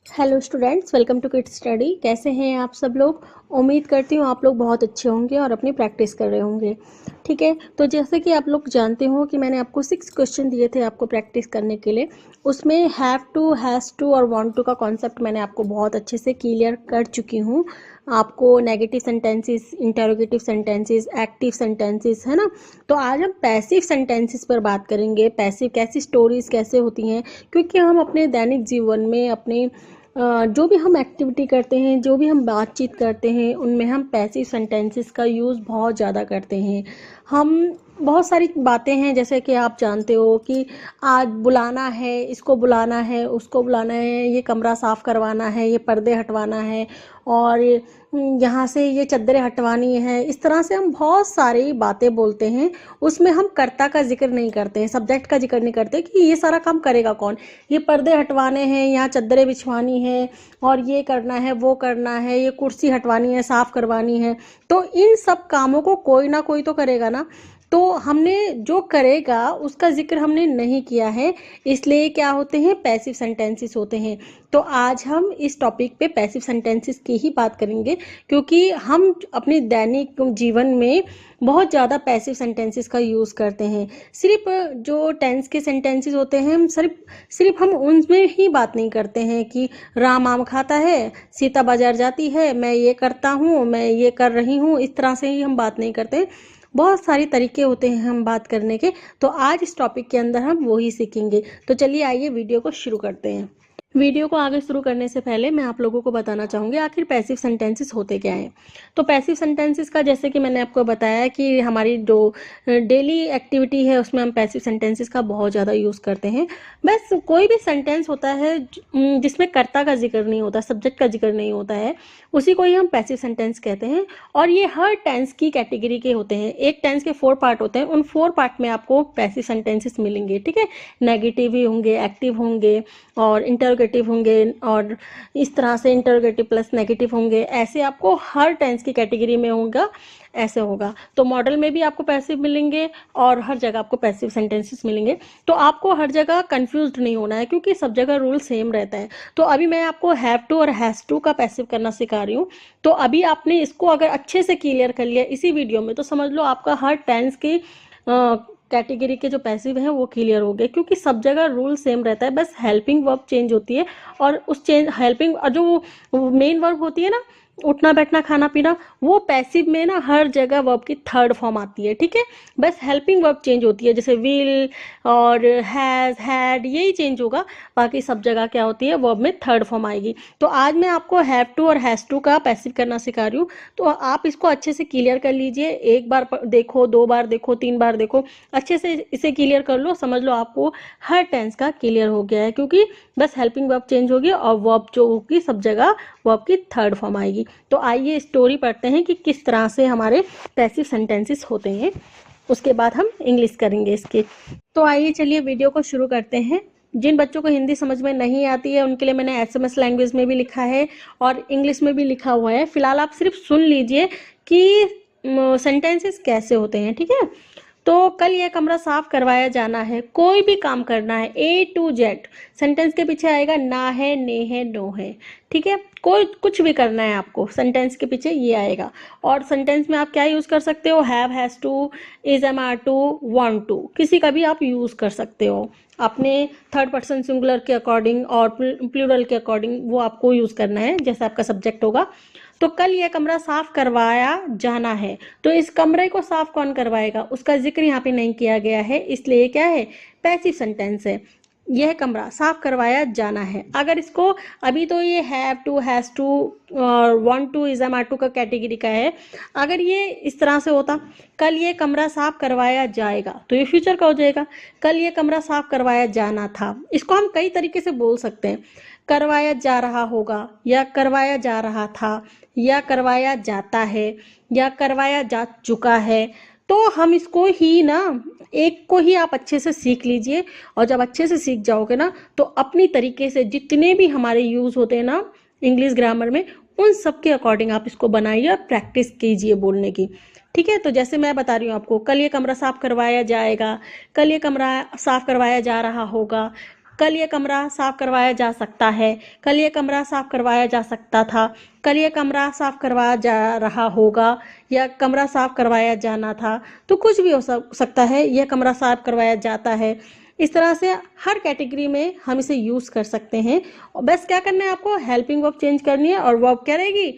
Hello students, welcome to kids study. कैसे हैं आप सब लोग? उम्मीद करती हूँ आप लोग बहुत अच्छे होंगे और अपनी प्रैक्टिस कर रहे होंगे। ठीक है, तो जैसे कि आप लोग जानते हो कि मैंने आपको 6 क्वेश्चन दिए थे आपको प्रैक्टिस करने के लिए। उसमें हैव टू, हैज़ टू और वांट टू का कॉन्सेप्ट मैंने आपको बहुत अच्छे से क्लियर कर चुकी हूँ। आपको negative sentences, interrogative sentences, active sentences, है ना। तो आज हम पैसिव सेंटेंसेस पर बात करेंगे। पैसिव कैसी स्टोरीज कैसे होती हैं, क्योंकि हम अपने दैनिक जीवन में अपने जो भी हम एक्टिविटी करते हैं, जो भी हम बातचीत करते हैं, उनमें हम पैसिव सेंटेंसेस का यूज़ बहुत ज़्यादा करते हैं। हम बहुत सारी बातें हैं, जैसे कि आप जानते हो कि आज बुलाना है, इसको बुलाना है, उसको बुलाना है, ये कमरा साफ़ करवाना है, ये पर्दे हटवाना है, और यहाँ से ये चद्दरें हटवानी है। इस तरह से हम बहुत सारी बातें बोलते हैं। उसमें हम कर्ता का जिक्र नहीं करते हैं, सब्जेक्ट का जिक्र नहीं करते कि ये सारा काम करेगा कौन। ये पर्दे हटवाने हैं, यहाँ चद्दरें बिछवानी है, और ये करना है, वो करना है, ये कुर्सी हटवानी है, साफ़ करवानी है। तो इन सब कामों को कोई ना कोई तो करेगा ना। तो हमने जो करेगा उसका जिक्र हमने नहीं किया है, इसलिए क्या होते हैं, पैसिव सेंटेंसेस होते हैं। तो आज हम इस टॉपिक पे पैसिव सेंटेंसेस की ही बात करेंगे, क्योंकि हम अपने दैनिक जीवन में बहुत ज़्यादा पैसिव सेंटेंसेस का यूज़ करते हैं। सिर्फ जो टेंस के सेंटेंसेस होते हैं, हम सिर्फ हम उनमें ही बात नहीं करते हैं कि राम आम खाता है, सीता बाजार जाती है, मैं ये करता हूँ, मैं ये कर रही हूँ, इस तरह से ही हम बात नहीं करते। बहुत सारे तरीके होते हैं हम बात करने के। तो आज इस टॉपिक के अंदर हम वो ही सीखेंगे। तो चलिए आइए वीडियो को शुरू करते हैं। वीडियो को आगे शुरू करने से पहले मैं आप लोगों को बताना चाहूँगी आखिर पैसिव सेंटेंसेस होते क्या हैं। तो पैसिव सेंटेंसेस का, जैसे कि मैंने आपको बताया कि हमारी जो डेली एक्टिविटी है उसमें हम पैसिव सेंटेंसेस का बहुत ज़्यादा यूज़ करते हैं। बस कोई भी सेंटेंस होता है जिसमें कर्ता का जिक्र नहीं होता, सब्जेक्ट का जिक्र नहीं होता है, उसी को ही हम पैसिव सेंटेंस कहते हैं। और ये हर टेंस की कैटेगरी के होते हैं। एक टेंस के 4 पार्ट होते हैं, उन 4 पार्ट में आपको पैसिव सेंटेंसेस मिलेंगे। ठीक है, नेगेटिव भी होंगे, एक्टिव होंगे और इंटरोगेटिव होंगे, और इस तरह से इंटरोगेटिव प्लस नेगेटिव होंगे। ऐसे आपको हर टेंस की कैटेगरी में होगा, ऐसे होगा। तो मॉडल में भी आपको पैसिव मिलेंगे और हर जगह आपको पैसिव सेंटेंसेस मिलेंगे। तो आपको हर जगह कंफ्यूज्ड नहीं होना है, क्योंकि सब जगह रूल सेम रहता है। तो अभी मैं आपको हैव टू और हैज़ टू का पैसिव करना सिखा रही हूँ। तो अभी आपने इसको अगर अच्छे से क्लियर कर लिया इसी वीडियो में, तो समझ लो आपका हर टेंस की कैटेगरी के जो पैसिव हैं वो क्लियर हो गए, क्योंकि सब जगह रूल सेम रहता है। बस हेल्पिंग वर्ब चेंज होती है, और उस चेंज हेल्पिंग, और जो मेन वर्ब होती है ना, उठना बैठना खाना पीना, वो पैसिव में ना हर जगह वर्ब की थर्ड फॉर्म आती है। ठीक है, बस हेल्पिंग वर्ब चेंज होती है, जैसे विल और हैज़, हैड, यही चेंज होगा। बाकी सब जगह क्या होती है, वर्ब में थर्ड फॉर्म आएगी। तो आज मैं आपको हैव टू और हैज़ टू का पैसिव करना सिखा रही हूँ। तो आप इसको अच्छे से क्लियर कर लीजिए। एक बार देखो, 2 बार देखो, 3 बार देखो, अच्छे से इसे क्लियर कर लो। समझ लो आपको हर टेंस का क्लियर हो गया है, क्योंकि बस हेल्पिंग वर्ब चेंज होगी और वर्ब जो होगी सब जगह वर्ब की थर्ड फॉर्म आएगी। तो आइए स्टोरी पढ़ते हैं कि किस तरह से हमारे पैसिव सेंटेंसेस होते हैं, उसके बाद हम इंग्लिश करेंगे इसके। तो आइए चलिए वीडियो को शुरू करते हैं। जिन बच्चों को हिंदी समझ में नहीं आती है उनके लिए मैंने SMS लैंग्वेज में भी लिखा है और इंग्लिश में भी लिखा हुआ है। फिलहाल आप सिर्फ सुन लीजिए कि सेंटेंसेस कैसे होते हैं। ठीक है, तो कल यह कमरा साफ करवाया जाना है। कोई भी काम करना है, A to Z। सेंटेंस के पीछे आएगा ना है, ने है, नो है। ठीक है, कोई कुछ भी करना है आपको, सेंटेंस के पीछे ये आएगा। और सेंटेंस में आप क्या यूज़ कर सकते हो, have, has to, is, am, are to, want to, किसी का भी आप यूज़ कर सकते हो अपने थर्ड पर्सन सिंगुलर के अकॉर्डिंग और प्लूरल के अकॉर्डिंग। वो आपको यूज़ करना है जैसा आपका सब्जेक्ट होगा। तो कल यह कमरा साफ करवाया जाना है, तो इस कमरे को साफ कौन करवाएगा, उसका जिक्र यहाँ पे नहीं किया गया है, इसलिए क्या है, पैसिव सेंटेंस है। यह कमरा साफ करवाया जाना है। अगर इसको, अभी तो ये हैव टू, हैज़ टू और want to, is, am, are to का कैटेगरी का है। अगर ये इस तरह से होता, कल ये कमरा साफ करवाया जाएगा, तो ये फ्यूचर का हो जाएगा। कल ये कमरा साफ करवाया जाना था, इसको हम कई तरीके से बोल सकते हैं। करवाया जा रहा होगा, या करवाया जा रहा था, या करवाया जाता है, या करवाया जा चुका है। तो हम इसको ही ना, एक को ही आप अच्छे से सीख लीजिए, और जब अच्छे से सीख जाओगे ना, तो अपनी तरीके से जितने भी हमारे यूज़ होते हैं ना इंग्लिश ग्रामर में, उन सब के अकॉर्डिंग आप इसको बनाइए और प्रैक्टिस कीजिए बोलने की। ठीक है, तो जैसे मैं बता रही हूँ आपको, कल ये कमरा साफ करवाया जाएगा, कल ये कमरा साफ करवाया जा रहा होगा, कल ये कमरा साफ करवाया जा सकता है, कल ये कमरा साफ करवाया जा सकता था, कल ये कमरा साफ करवाया जा रहा होगा, या कमरा साफ करवाया जाना था। तो कुछ भी हो सकता है, यह कमरा साफ करवाया जाता है। इस तरह से हर कैटेगरी में हम इसे यूज़ कर सकते हैं। और बस क्या करना है आपको, हेल्पिंग वर्ब चेंज करनी है और वर्ब क्या रहेगी,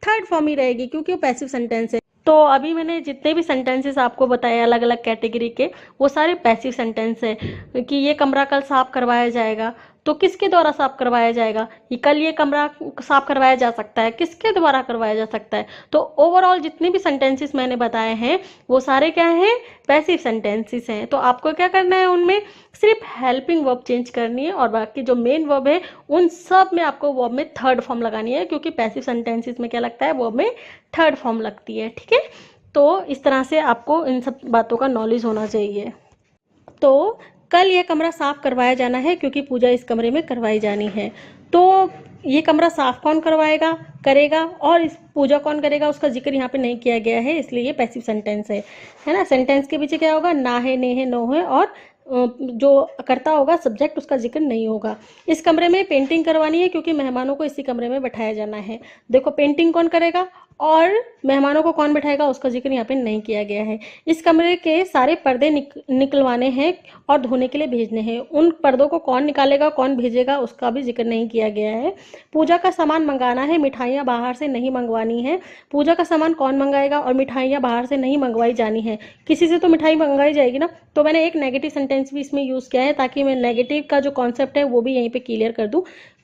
थर्ड फॉर्म ही रहेगी, क्योंकि वो पैसिव सेंटेंस है। तो अभी मैंने जितने भी सेंटेंसेस आपको बताए अलग अलग कैटेगरी के, वो सारे पैसिव सेंटेंस है। कि ये कमरा कल साफ करवाया जाएगा, तो किसके द्वारा साफ करवाया जाएगा, ये कल ये कमरा साफ करवाया जा सकता है, किसके द्वारा करवाया जा सकता है। तो ओवरऑल जितने भी सेंटेंसेस मैंने बताए हैं वो सारे क्या हैं, पैसिव सेंटेंसेस हैं। तो आपको क्या करना है, उनमें सिर्फ हेल्पिंग वर्ब चेंज करनी है, और बाकी जो मेन वर्ब है उन सब में आपको वर्ब में थर्ड फॉर्म लगानी है, क्योंकि पैसिव सेंटेंसेस में क्या लगता है, वर्ब में थर्ड फॉर्म लगती है। ठीक है, तो इस तरह से आपको इन सब बातों का नॉलेज होना चाहिए। तो कल यह कमरा साफ करवाया जाना है, क्योंकि पूजा इस कमरे में करवाई जानी है। तो ये कमरा साफ कौन करवाएगा, करेगा, और इस पूजा कौन करेगा, उसका जिक्र यहाँ पे नहीं किया गया है, इसलिए ये पैसिव सेंटेंस है ना। सेंटेंस के पीछे क्या होगा, ना है, ने है, नो है, और जो करता होगा सब्जेक्ट, उसका जिक्र नहीं होगा। इस कमरे में पेंटिंग करवानी है, क्योंकि मेहमानों को इसी कमरे में बैठाया जाना है। देखो, पेंटिंग कौन करेगा और मेहमानों को कौन बैठाएगा, उसका जिक्र यहाँ पे नहीं किया गया है। इस कमरे के सारे पर्दे निकलवाने हैं और धोने के लिए भेजने हैं। उन पर्दों को कौन निकालेगा, कौन भेजेगा, उसका भी जिक्र नहीं किया गया है। पूजा का सामान मंगाना है, मिठाइयाँ बाहर से नहीं मंगवानी है। पूजा का सामान कौन मंगाएगा, और मिठाइयाँ बाहर से नहीं मंगवाई जानी है। किसी से तो मिठाई मंगवाई जाएगी ना। तो मैंने एक नेगेटिव सेंटेंस भी इसमें यूज़ किया है, ताकि मैं नेगेटिव का जो कॉन्सेप्ट है वो भी यहीं पे क्लियर कर दूं।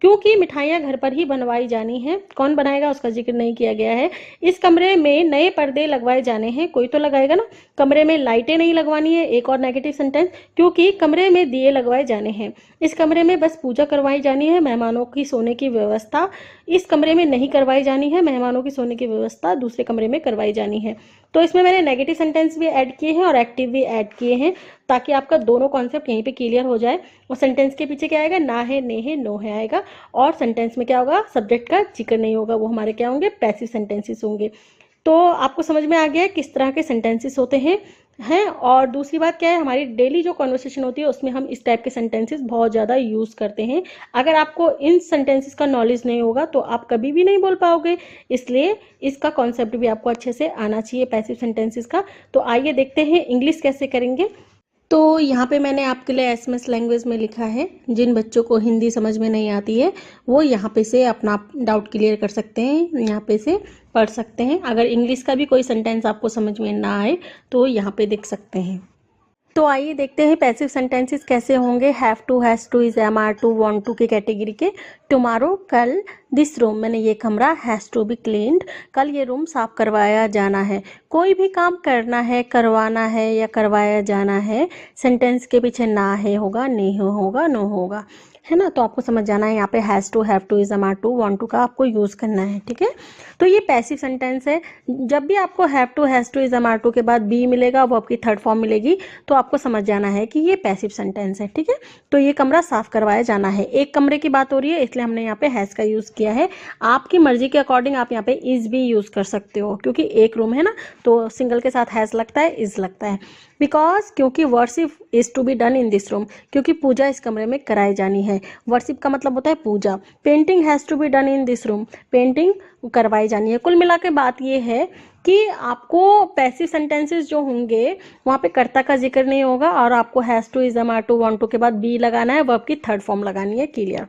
क्योंकि मिठाइयाँ घर पर ही बनवाई जानी है, कौन बनाएगा उसका जिक्र नहीं किया गया है। इस कमरे में नए पर्दे लगवाए जाने हैं, कोई तो लगाएगा ना। कमरे में लाइटें नहीं लगवानी है, एक और नेगेटिव सेंटेंस, क्योंकि कमरे में दिए लगवाए जाने हैं। इस कमरे में बस पूजा करवाई जानी है, मेहमानों की सोने की व्यवस्था इस कमरे में नहीं करवाई जानी है। मेहमानों की सोने की व्यवस्था दूसरे कमरे में करवाई जानी है। तो इसमें मैंने नेगेटिव सेंटेंस भी ऐड किए हैं और एक्टिव भी ऐड किए हैं, ताकि आपका दोनों कॉन्सेप्ट यहीं पे क्लियर हो जाए। और सेंटेंस के पीछे क्या आएगा, ना है, ने है, नो है आएगा, और सेंटेंस में क्या होगा, सब्जेक्ट का जिक्र नहीं होगा, वो हमारे क्या होंगे, पैसिव सेंटेंसेस होंगे। तो आपको समझ में आ गया किस तरह के सेंटेंसेस होते हैं। और दूसरी बात क्या है, हमारी डेली जो कॉन्वर्सेशन होती है उसमें हम इस टाइप के सेंटेंसेस बहुत ज़्यादा यूज़ करते हैं। अगर आपको इन सेंटेंसेस का नॉलेज नहीं होगा तो आप कभी भी नहीं बोल पाओगे, इसलिए इसका कॉन्सेप्ट भी आपको अच्छे से आना चाहिए, पैसिव सेंटेंसेस का। तो आइए देखते हैं इंग्लिश कैसे करेंगे। तो यहाँ पे मैंने आपके लिए एसएमएस लैंग्वेज में लिखा है। जिन बच्चों को हिंदी समझ में नहीं आती है वो यहाँ पे से अपना डाउट क्लियर कर सकते हैं, यहाँ पे से पढ़ सकते हैं। अगर इंग्लिश का भी कोई सेंटेंस आपको समझ में ना आए तो यहाँ पे देख सकते हैं। तो आइए देखते हैं पैसिव सेंटेंसेस कैसे होंगे। Have to, has to, is, am, are to, want to के कैटेगरी के। टुमारो, कल। दिस रूम, मैंने ये कमरा, हैज़ टू बी क्लीन्ड, कल ये रूम साफ करवाया जाना है। कोई भी काम करना है, करवाना है या करवाया जाना है, सेंटेंस के पीछे ना है होगा, नहीं होगा, नो होगा, है ना। तो आपको समझ जाना है यहाँ पे has to, have to, is, am, are to, want to का आपको यूज़ करना है। ठीक है, तो ये पैसिव सेंटेंस है। जब भी आपको have to, has to, is, am, are to के बाद बी मिलेगा, वो आपकी थर्ड फॉर्म मिलेगी, तो आपको समझ जाना है कि ये पैसिव सेंटेंस है। ठीक है, तो ये कमरा साफ करवाया जाना है, एक कमरे की बात हो रही है, इसलिए हमने यहाँ पे हैज़ का यूज़ किया है। आपकी मर्जी के अकॉर्डिंग आप यहाँ पे इज भी यूज़ कर सकते हो, क्योंकि एक रूम है ना, तो सिंगल के साथ हैज़ लगता है, इज लगता है। बिकॉज, क्योंकि worship is to be done in this room, क्योंकि पूजा इस कमरे में कराई जानी है। वर्शिप का मतलब होता है पूजा। Painting has to be done in this room, painting करवाई जानी है। कुल मिला के बात ये है कि आपको पैसिव सेंटेंसेस जो होंगे वहाँ पे कर्ता का जिक्र नहीं होगा, और आपको has to, is, am, are to, want to के बाद बी लगाना है, वर्ब की थर्ड फॉर्म लगानी है। क्लियर,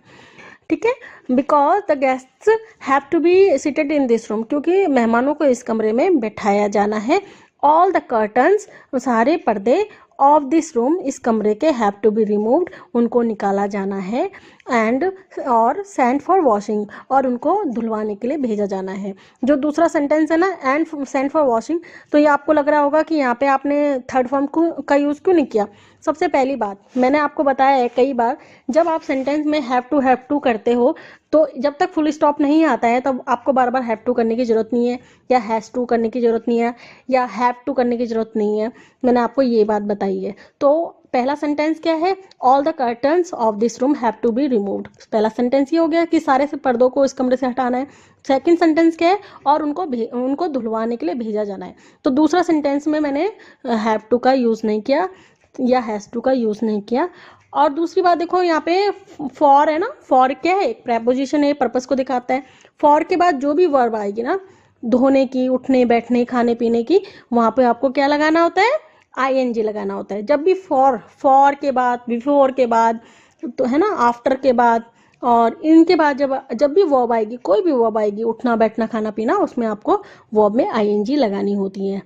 ठीक है। Because the guests have to be seated in this room, क्योंकि मेहमानों को इस कमरे में बैठाया जाना है। ऑल द कर्टन्स, सारे पर्दे, ऑफ दिस रूम, इस कमरे के, हैव टू बी रिमूव्ड, उनको निकाला जाना है। एंड, और सेंड फॉर वॉशिंग, और उनको धुलवाने के लिए भेजा जाना है। जो दूसरा सेंटेंस है ना, एंड सेंड फॉर वॉशिंग, तो ये आपको लग रहा होगा कि यहाँ पे आपने थर्ड फॉर्म का यूज़ क्यों नहीं किया। सबसे पहली बात, मैंने आपको बताया है कई बार, जब आप सेंटेंस में हैव टू करते हो तो जब तक फुल स्टॉप नहीं आता है तब आपको बार बार हैव टू करने की ज़रूरत नहीं है, या हैज़ टू करने की ज़रूरत नहीं है, या हैव टू करने की ज़रूरत नहीं है। मैंने आपको ये बात बताई है। तो पहला सेंटेंस क्या है, all the curtains of this room have to be removed. पहला सेंटेंस ये हो गया कि सारे से पर्दों को इस कमरे से हटाना है। सेकंड सेंटेंस क्या है, और उनको धुलवाने के लिए भेजा जाना है। तो दूसरा सेंटेंस में मैंने हैव टू का यूज़ नहीं किया या हैज़ टू का यूज़ नहीं किया। और दूसरी बात देखो यहाँ पे फॉर है ना, फॉर क्या है, एक प्रेपोजिशन है, पर्पस को दिखाता है। फॉर के बाद जो भी वर्ब आएगी ना, धोने की, उठने बैठने खाने पीने की, वहाँ पे आपको क्या लगाना होता है, आईएनजी लगाना होता है। जब भी फॉर के बाद, बिफोर के बाद, तो है ना, आफ्टर के बाद और इनके बाद जब भी वर्ब आएगी, कोई भी वर्ब आएगी, उठना बैठना खाना पीना, उसमें आपको वर्ब में आईएनजी लगानी होती है।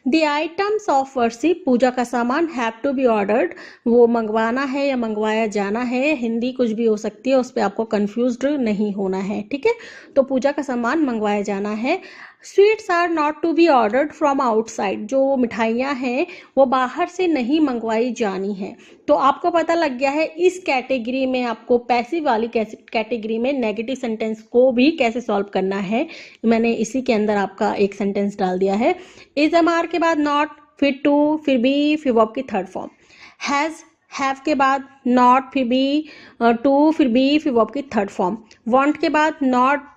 द आइटम्स ऑफ वर्शिप, पूजा का सामान, हैव टू बी ऑर्डर्ड, वो मंगवाना है या मंगवाया जाना है, हिंदी कुछ भी हो सकती है, उस पर आपको कंफ्यूज्ड नहीं होना है, ठीक है। तो पूजा का सामान मंगवाया जाना है। Sweets are not to be ordered from outside, जो मिठाइयाँ हैं वो बाहर से नहीं मंगवाई जानी है। तो आपको पता लग गया है इस कैटेगरी में, आपको पैसिव वाली कैटेगरी में नेगेटिव सेंटेंस को भी कैसे सॉल्व करना है। मैंने इसी के अंदर आपका एक सेंटेंस डाल दिया है। इज एम आर के बाद नॉट, फिर टू, फिर बी, फिर वर्ब की थर्ड फॉर्म। हैज़, हैव के बाद नॉट, फिर बी, टू, फिर बी, फिर वर्ब की थर्ड फॉर्म। वांट के बाद नॉट,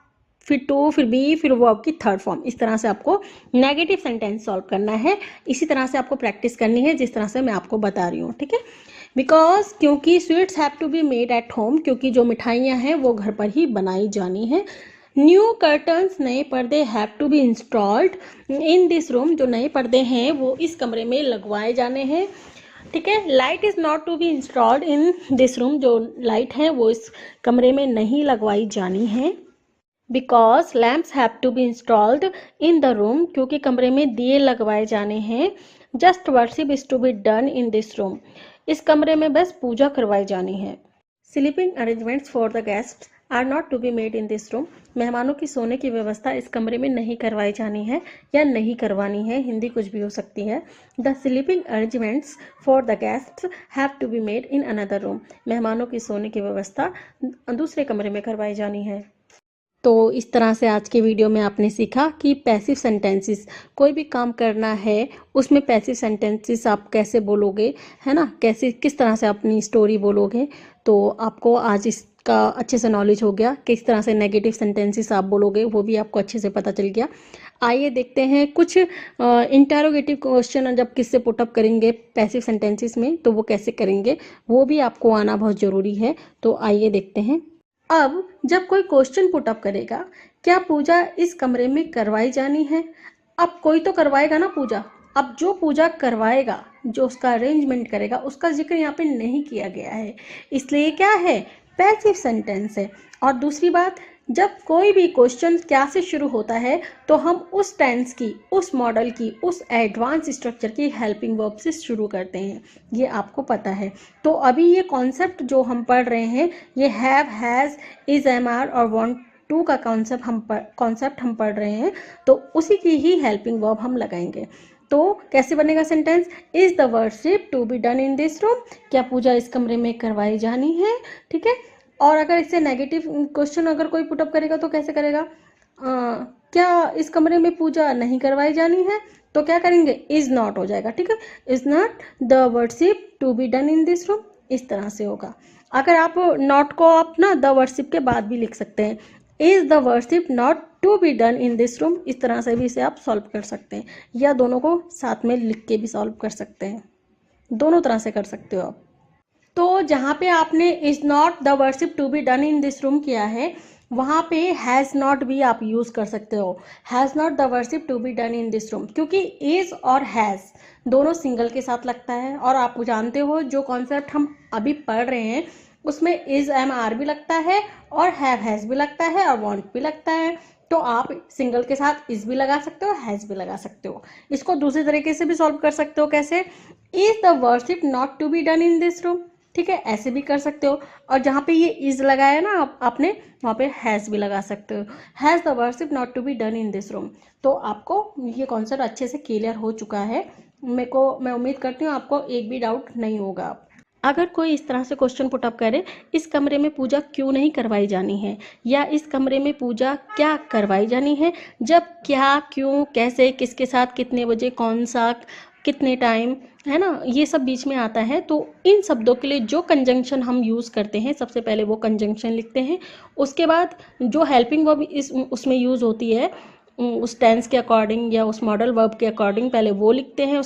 फिर टू, फिर बी, फिर वर्ब की थर्ड फॉर्म। इस तरह से आपको नेगेटिव सेंटेंस सॉल्व करना है। इसी तरह से आपको प्रैक्टिस करनी है जिस तरह से मैं आपको बता रही हूँ, ठीक है। बिकॉज, क्योंकि sweets have to be made at home, क्योंकि जो मिठाइयाँ हैं वो घर पर ही बनाई जानी है। न्यू कर्टन्स, नए पर्दे, have to be installed in this room, जो नए पर्दे हैं वो इस कमरे में लगवाए जाने हैं, ठीक है। Light is not to be installed in this room, जो लाइट है वो इस कमरे में नहीं लगवाई जानी है। Because lamps have to be installed in the room, क्योंकि कमरे में दिए लगवाए जाने हैं। Just worship is to be done in this room, इस कमरे में बस पूजा करवाई जानी है। Sleeping arrangements for the guests are not to be made in this room, मेहमानों की सोने की व्यवस्था इस कमरे में नहीं करवाई जानी है या नहीं करवानी है, हिंदी कुछ भी हो सकती है। The sleeping arrangements for the guests have to be made in another room, मेहमानों की सोने की व्यवस्था दूसरे कमरे में करवाई जानी है। तो इस तरह से आज के वीडियो में आपने सीखा कि पैसिव सेंटेंसेस, कोई भी काम करना है उसमें पैसिव सेंटेंसेस आप कैसे बोलोगे, है ना, कैसे किस तरह से अपनी स्टोरी बोलोगे। तो आपको आज इसका अच्छे से नॉलेज हो गया, किस तरह से नेगेटिव सेंटेंसेस आप बोलोगे वो भी आपको अच्छे से पता चल गया। आइए देखते हैं कुछ इंटरोगेटिव क्वेश्चन जब किससे पुटअप करेंगे पैसिव सेंटेंसेस में, तो वो कैसे करेंगे वो भी आपको आना बहुत ज़रूरी है। तो आइए देखते हैं। अब जब कोई क्वेश्चन पुटअप करेगा, क्या पूजा इस कमरे में करवाई जानी है, अब कोई तो करवाएगा ना पूजा। अब जो पूजा करवाएगा, जो उसका अरेंजमेंट करेगा, उसका जिक्र यहाँ पे नहीं किया गया है, इसलिए क्या है, पैसिव सेंटेंस है। और दूसरी बात, जब कोई भी क्वेश्चन क्या से शुरू होता है तो हम उस टेंस की, उस मॉडल की, उस एडवांस स्ट्रक्चर की हेल्पिंग वर्ब से शुरू करते हैं, ये आपको पता है। तो अभी ये कॉन्सेप्ट जो हम पढ़ रहे हैं, ये have, has, is, am are और वांट टू का कॉन्सेप्ट हम पढ़ रहे हैं, तो उसी की ही हेल्पिंग वर्ब हम लगाएंगे। तो कैसे बनेगा sentence, is the worship to be done in this room, क्या पूजा इस कमरे में करवाई जानी है, ठीक है। और अगर इससे नेगेटिव क्वेश्चन अगर कोई पुटअप करेगा तो कैसे करेगा, क्या इस कमरे में पूजा नहीं करवाई जानी है, तो क्या करेंगे, इज नॉट हो जाएगा, ठीक है। Is not the worship to be done in this room, इस तरह से होगा। अगर आप नॉट को आप ना द वर्शिप के बाद भी लिख सकते हैं, is the worship not to be done in this room, इस तरह से भी इसे आप सॉल्व कर सकते हैं, या दोनों को साथ में लिख के भी सॉल्व कर सकते हैं, दोनों तरह से कर सकते हो आप। तो जहाँ पे आपने is not the worship to be done in this room किया है, वहाँ पे हैज़ नॉट भी आप यूज़ कर सकते हो, has not the worship to be done in this room, क्योंकि इज और हैज़ दोनों सिंगल के साथ लगता है। और आप जानते हो जो कॉन्सेप्ट हम अभी पढ़ रहे हैं उसमें इज, एम, आर भी लगता है और हैव, हैज़ भी लगता है और वांट भी लगता है। तो आप सिंगल के साथ इज भी लगा सकते हो, हैज़ भी लगा सकते हो। इसको दूसरे तरीके से भी सॉल्व कर सकते हो, कैसे, is the worship not to be done in this room, ठीक है, ऐसे भी कर सकते हो। और जहाँ पे ये इज लगाया ना आपने, वहाँ पे हैज़ भी लगा सकते हो, has the worship not to be done in this room. तो आपको ये कॉन्सेप्ट अच्छे से क्लियर हो चुका है, मैं उम्मीद करती हूँ आपको एक भी डाउट नहीं होगा। अगर कोई इस तरह से क्वेश्चन पुटअप करे, इस कमरे में पूजा क्यों नहीं करवाई जानी है, या इस कमरे में पूजा क्या करवाई जानी है, जब, क्या, क्यों, कैसे, किसके साथ, कितने बजे, कौन सा, कितने टाइम, है ना, ये सब बीच में आता है। तो इन शब्दों के लिए जो कंजंक्शन हम यूज़ करते हैं, सबसे पहले वो कंजंक्शन लिखते हैं। उसके बाद जो हेल्पिंग वर्ब उसमें यूज़ होती है उस टेंस के अकॉर्डिंग या उस मॉडल वर्ब के अकॉर्डिंग पहले वो लिखते हैं,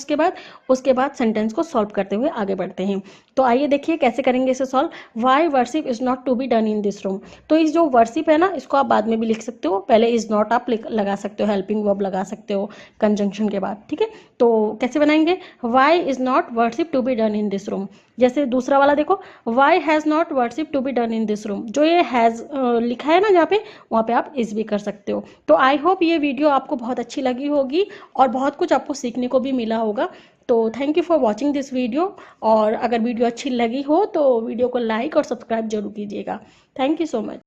उसके बाद सेंटेंस को सॉल्व करते हुए आगे बढ़ते हैं। तो आइए देखिए कैसे करेंगे इसे solve. Why worship is not to be done in this room. तो इस जो वर्शिप है ना, इसको आप बाद में भी लिख सकते हो, पहले इज़ नॉट आप लगा सकते हो, हेल्पिंग वर्ब लगा सकते हो कंजंक्शन के बाद, ठीक है। तो कैसे बनाएंगे, why is not worship to be done in this room. जैसे दूसरा वाला देखो, why has not worship to be done in this room. जो ये हैज़ लिखा है ना जहाँ पे, वहाँ पे आप इज़ भी कर सकते हो। तो आई होप ये वीडियो आपको बहुत अच्छी लगी होगी और बहुत कुछ आपको सीखने को भी मिला होगा। तो thank you for watching this video. और अगर वीडियो अच्छी लगी हो तो वीडियो को लाइक और सब्सक्राइब जरूर कीजिएगा। Thank you so much.